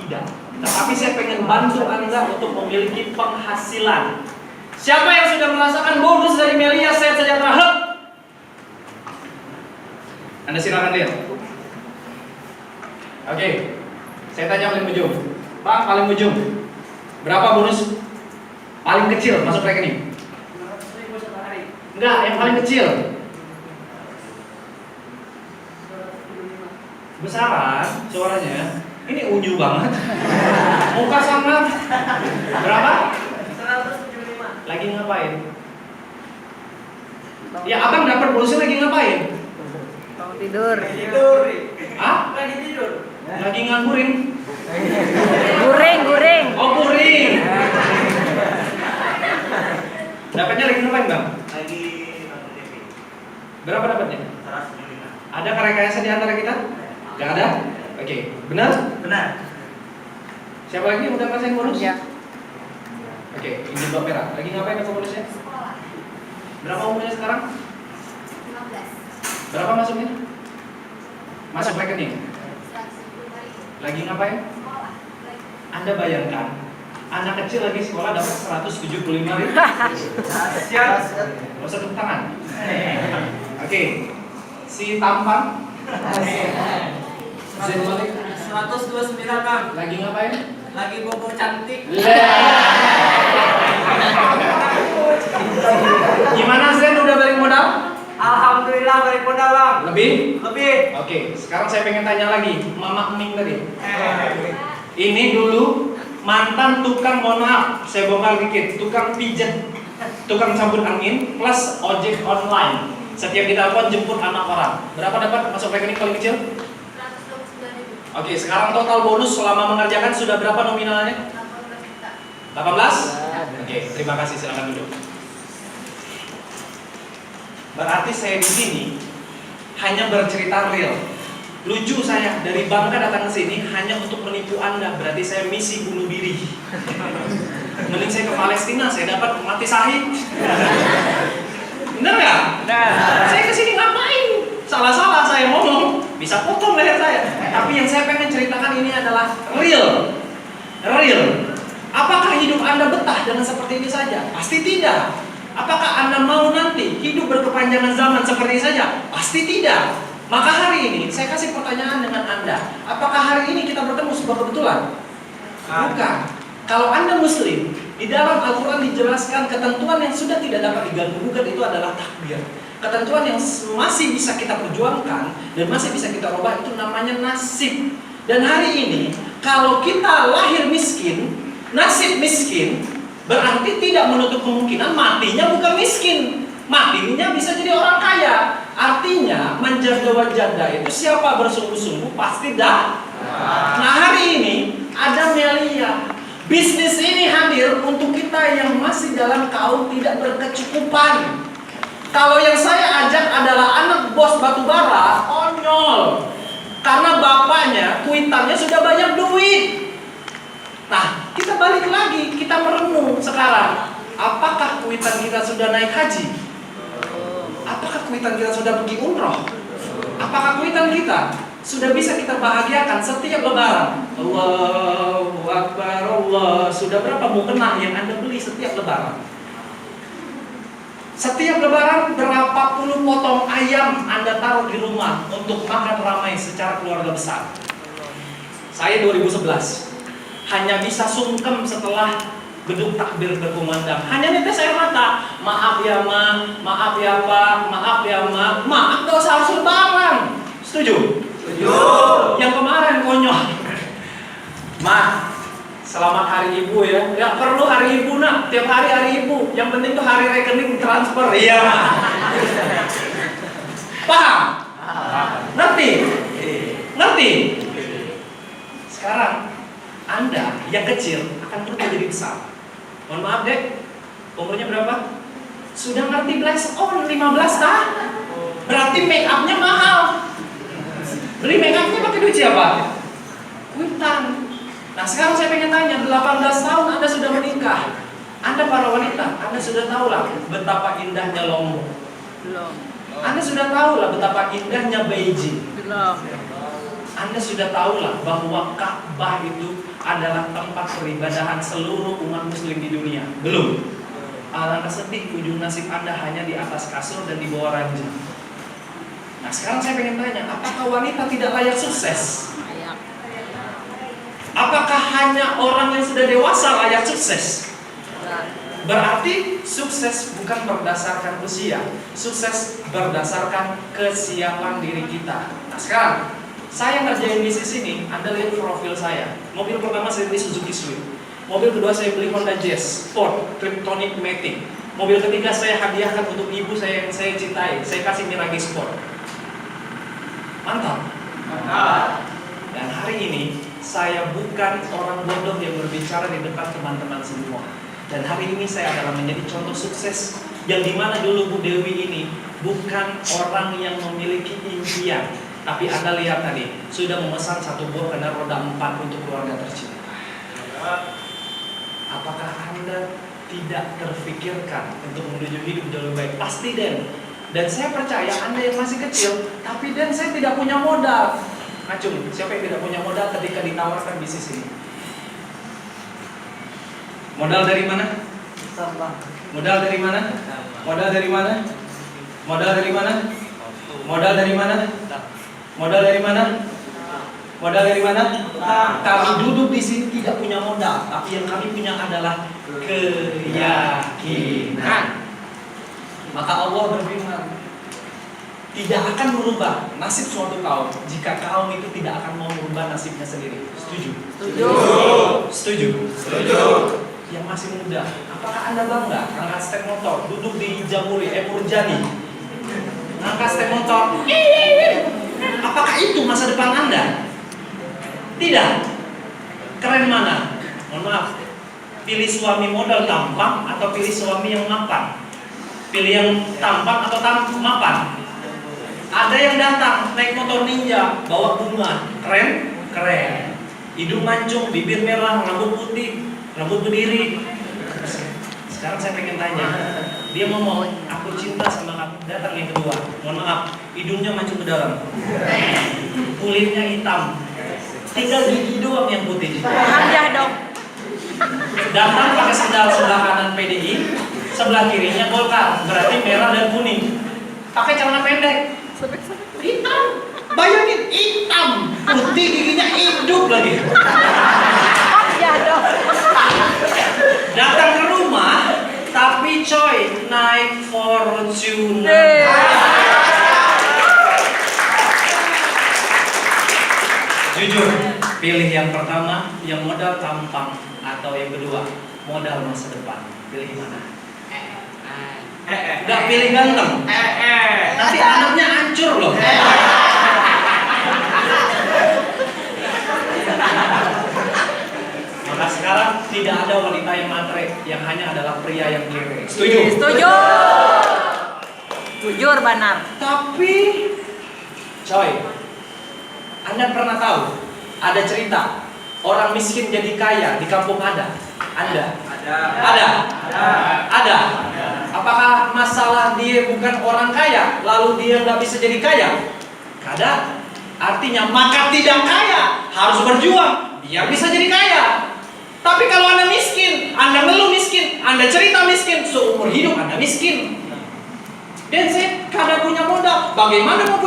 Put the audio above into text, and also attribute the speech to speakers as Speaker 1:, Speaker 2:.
Speaker 1: tidak. Tetapi saya pengen bantu Anda untuk memiliki penghasilan. Siapa yang sudah merasakan bonus dari Melia Sehat Sejahtera? Anda silakan lihat. Oke, saya tanya paling ujung. Pak, paling ujung, berapa bonus paling kecil masuk rekening?
Speaker 2: 500.000 satu hari.
Speaker 1: Enggak, yang paling kecil. Besaran suaranya. Ini unyu banget. Muka sangat. Berapa?
Speaker 2: 175.
Speaker 1: Lagi ngapain? Ya, abang dapat bonusnya lagi ngapain?
Speaker 3: Bangun tidur.
Speaker 2: Tidur.
Speaker 1: Hah?
Speaker 2: Lagi tidur.
Speaker 1: Lagi nganggurin.
Speaker 3: Guring.
Speaker 1: Oh, kuring. Dapatnya lagi ngapain, Bang?
Speaker 2: Lagi nonton TV.
Speaker 1: Berapa dapatnya?
Speaker 2: 175.
Speaker 1: Ada rekayasa di antara kita? Gak ada? Oke, benar?
Speaker 2: Benar.
Speaker 1: Siapa lagi yang udah ngerasain bonus?
Speaker 3: Ya.
Speaker 1: Oke, ini blok merah. Lagi ngapain dapat bonusnya?
Speaker 4: Sekolah
Speaker 1: Berapa umurnya sekarang?
Speaker 4: 15
Speaker 1: Berapa masuknya? Masuk rekening.
Speaker 4: 175.000
Speaker 1: Lagi ngapain?
Speaker 4: sekolah lagi.
Speaker 1: Anda bayangkan, anak kecil lagi sekolah dapat 175.000.
Speaker 2: Siap.
Speaker 1: Gak usah tepuk tangan. Oke, si tampan. Zain Malik
Speaker 2: 129, Bang.
Speaker 1: lagi ngapain?
Speaker 2: Lagi bobo cantik.
Speaker 1: Gimana Zain, udah balik modal?
Speaker 2: Alhamdulillah balik modal, Bang.
Speaker 1: Lebih?
Speaker 2: Lebih.
Speaker 1: Oke, sekarang saya pengen tanya lagi, Mama Ening tadi. Ini dulu mantan tukang, mohon maaf, saya bongkar dikit, tukang pijat, tukang cabut angin, plus ojek online. Setiap ditelepon jemput anak orang. Berapa dapat masuk rekening paling kecil?
Speaker 4: 129.000
Speaker 1: Oke, sekarang total bonus selama mengerjakan sudah berapa nominalnya?
Speaker 4: 18 juta
Speaker 1: 18? Oke, terima kasih, silakan duduk. Berarti saya di sini hanya bercerita real. Lucu saya dari Bangka datang ke sini hanya untuk menipu Anda. Berarti saya misi bunuh diri. Mending saya ke Palestina, saya dapat mati syahid. Bener nggak?
Speaker 3: Benar.
Speaker 1: Saya ke sini ngapain? Salah-salah saya ngomong, bisa potong leher saya. Tapi yang saya pengen ceritakan ini adalah real. Real. Apakah hidup Anda betah dengan seperti ini saja? Pasti tidak. Apakah Anda mau nanti hidup berkepanjangan zaman seperti ini saja? Pasti tidak. Maka hari ini saya kasih pertanyaan dengan Anda. Apakah hari ini kita bertemu sebuah kebetulan? Bukan. Kalau Anda Muslim, di dalam Al-Quran dijelaskan ketentuan yang sudah tidak dapat diganggu-gugat itu adalah takdir. Ketentuan yang masih bisa kita perjuangkan dan masih bisa kita ubah itu namanya nasib. Dan hari ini, kalau kita lahir miskin, nasib miskin, berarti tidak menutup kemungkinan matinya bukan miskin. Matinya bisa jadi orang kaya. Artinya menjaga wajanda itu siapa bersungguh-sungguh pasti dah. Nah hari ini ada Melia. Bisnis ini hadir untuk kita yang masih dalam kaum tidak berkecukupan. Kalau yang saya ajak adalah anak bos batubara, konyol. Karena bapaknya, kuitannya sudah banyak duit. Nah, kita balik lagi, kita merenung sekarang. Apakah kuitan kita sudah naik haji? Apakah kuitan kita sudah pergi umroh? Apakah kuitan kita sudah bisa kita bahagiakan setiap lebaran? Allahu Akbar, Allah. Sudah berapa mukena yang Anda beli setiap lebaran? Setiap lebaran berapa puluh potong ayam Anda taruh di rumah untuk makan ramai secara keluarga besar? Saya 2011 hanya bisa sungkem setelah beduk takbir berkumandang. Hanya netes air mata. Maaf ya ma, maaf ya pak, maaf ya ma. Maaf gak usah harus lebaran. Setuju?
Speaker 2: Setuju.
Speaker 1: Yang kemarin konyol. Ma, selamat hari ibu ya. Gak perlu hari ibu nak. Tiap hari hari ibu. Yang penting tuh hari rekening transfer. Iya ma. Paham? Ngerti? Ngerti? Sekarang Anda yang kecil akan berubah jadi besar. Mohon maaf dek, umurnya berapa? Sudah ngerti blast on 15 tahun. Berarti make upnya mahal. Beli make upnya pakai duit siapa? Kuitan. Nah sekarang saya pengen tanya, 18 tahun Anda sudah menikah. Anda para wanita, Anda sudah tahu lah betapa indahnya Lombok.
Speaker 3: Belum.
Speaker 1: Anda sudah tahu lah betapa indahnya Beijing.
Speaker 3: Belum.
Speaker 1: Anda sudah tahulah bahwa Ka'bah itu adalah tempat peribadahan seluruh umat muslim di dunia. Belum? Alangkah sedih ujung nasib Anda hanya di atas kasur dan di bawah ranjang. Nah sekarang saya pengen tanya, apakah wanita tidak layak sukses?
Speaker 3: Layak.
Speaker 1: Apakah hanya orang yang sudah dewasa layak sukses?
Speaker 3: Enggak.
Speaker 1: Berarti sukses bukan berdasarkan usia, sukses berdasarkan kesiapan diri kita. Nah sekarang saya ngerjain bisnis ini, Anda lihat profil saya. Mobil pertama saya beli Suzuki Swift. Mobil kedua saya beli Honda Jazz Sport Kryptonic Matic. Mobil ketiga saya hadiahkan untuk ibu saya yang saya cintai. Saya kasih Mirage Sport. Mantap. Dan hari ini saya bukan orang bodoh yang berbicara di depan teman-teman semua. Dan hari ini saya adalah menjadi contoh sukses yang dimana dulu Bu Dewi ini bukan orang yang memiliki impian. Tapi Anda lihat tadi, sudah memesan satu buah kendaraan roda 4 untuk keluarga tercinta. Apakah Anda tidak terfikirkan untuk menuju hidup jauh lebih baik? Pasti Den. Dan saya percaya Anda yang masih kecil, tapi Den saya tidak punya modal. Acung, siapa yang tidak punya modal ketika ditawarkan bisnis ini? Modal dari mana? Modal dari mana? Modal dari mana? Modal dari mana? Modal dari mana? Modal dari mana? Modal dari mana? Kami duduk di sini tidak punya modal, tapi yang kami punya adalah keyakinan. Maka Allah berfirman, tidak akan merubah nasib suatu kaum jika kaum itu tidak akan mau merubah nasibnya sendiri. Setuju?
Speaker 3: Setuju.
Speaker 1: Setuju? Setuju. Yang masih muda, apakah Anda bangga angkat step motor, duduk di Jamuri, Murjani, angkat step motor? Apakah itu masa depan Anda? Tidak. Keren mana? Mohon maaf. Pilih suami modal tampang atau pilih suami yang mapan? Pilih yang tampang atau mapan? Ada yang datang naik motor ninja, bawa bunga, keren? Keren. Hidung mancung, bibir merah, rambut putih, rambut berdiri. Sekarang saya pengen tanya, dia ngomong, aku cinta sama kamu. Datang yang kedua, mohon maaf, hidungnya mancung ke dalam, kulitnya hitam, tinggal gigi doang yang putih.
Speaker 3: Hadiah dong.
Speaker 1: Datang pakai sendal sebelah kanan PDI, sebelah kirinya Golkar, berarti merah dan kuning. Pakai celana pendek, hitam. Bayangin hitam, putih, giginya hidup lagi.
Speaker 3: Hadiah dong.
Speaker 1: Datang ke rumah, tapi coy naik Fortuner. Jujur, pilih yang pertama, yang modal tampang, atau yang kedua, modal masa depan. Pilih mana? Gak pilih ganteng. Nanti anaknya hancur loh. Maka sekarang tidak ada wanita yang matre, yang hanya adalah pria yang kere. Setuju?
Speaker 3: Setuju. Jujur benar.
Speaker 1: Tapi, coy, Anda pernah tahu ada cerita orang miskin jadi kaya di kampung ada? Anda? Ada. Apakah masalah dia bukan orang kaya, lalu dia nggak bisa jadi kaya? Kada. Artinya maka tidak kaya, harus berjuang biar bisa jadi kaya. Tapi kalau Anda miskin, Anda ngeluh miskin, Anda cerita miskin, seumur hidup Anda miskin. Dan saya kada punya modal, bagaimana mau